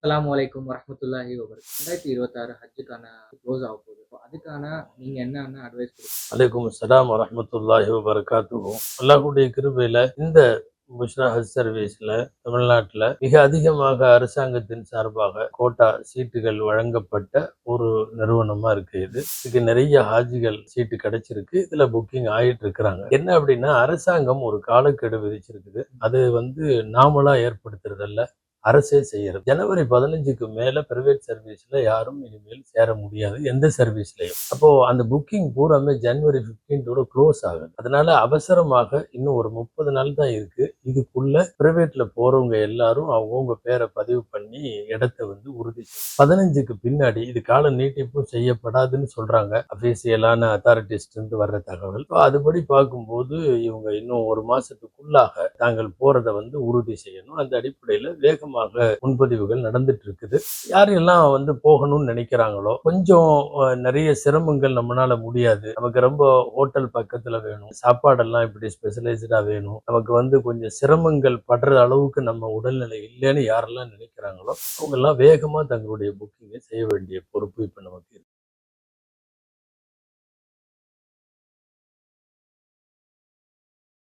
அஸ்ஸலாமு அலைக்கும் வரஹ்மத்துல்லாஹி வபரகாத்துஹு. 2026 ஹஜ்ஜுக்கான க்ளோஸ் ஆக போகுது. அதுக்கான நீங்க என்னென்ன அட்வைஸ் குடுப்பீங்க? அலைக்கும் அஸ்ஸலாம் வரஹ்மத்துல்லாஹி வபரகாத்துஹு. அல்லாஹ்வுடைய கிருபையில இந்த புஷ்ரா ஹஜ் சர்வீஸ்ல தமிழ்நாட்டில் மிக அதிகமாக அரசாங்கத்தின் சார்பாக கோட்டா சீட்டுகள் வழங்கப்பட்ட ஒரு நிறுவனமா இருக்கு. இதுக்கு நிறைய ஹாஜிகள் சீட்டு கிடைச்சிருக்கு. இதுல புக்கிங் ஆயிட்டு இருக்கிறாங்க. என்ன அப்படின்னா, அரசாங்கம் ஒரு காலக்கெடு விதிச்சிருக்குது. அது நாமளா ஏற்படுத்துறதல்ல, அரசே செய்யறது. ஜனவரி 15க்கு மேல பிரைவேட் சர்வீஸ்ல யாரும் இனிமேல் சேர முடியாது, எந்த சர்வீஸ்லயும். அப்போ அந்த புக்கிங் பூராமே ஜனவரி 15 க்ளோஸ் ஆகுது. அதனால அவசரமாக இன்னும் ஒரு 30 நாள் தான் இருக்கு. இதுக்குள்ள பிரைவேட்ல போறவங்க எல்லாரும் அவங்கவுங்க பேரை பதிவு பண்ணி இடத்தை உறுதி செய்யும். 15க்கு பின்னாடி இது கால நீட்டிப்பும் செய்யப்படாதுன்னு சொல்றாங்க, அபிஷியலான அத்தாரிட்டிஸ்ட் இருந்து வர்ற தகவல். அதுபடி பார்க்கும்போது இவங்க இன்னும் ஒரு மாசத்துக்குள்ளாக தாங்கள் போறதை உறுதி செய்யணும். அந்த அடிப்படையில வேகமாக முன்பதிவுகள் நடந்துட்டு இருக்குது. யாரெல்லாம் போகணும்னு நினைக்கிறாங்களோ, கொஞ்சம் நிறைய சிரமங்கள் நம்மளால முடியாது, நமக்கு ரொம்ப ஹோட்டல் பக்கத்துல வேணும், சாப்பாடெல்லாம் இப்படி ஸ்பெஷலைஸ்டா வேணும், நமக்கு கொஞ்சம் சிரமங்கள் படுற அளவுக்கு நம்ம உடல்நிலை இல்லைன்னு யாரெல்லாம் நினைக்கிறாங்களோ அவங்க எல்லாம் வேகமா தங்களுடைய புக்கிங்கை செய்ய வேண்டிய பொறுப்பு இப்ப நமக்கு இருக்கு.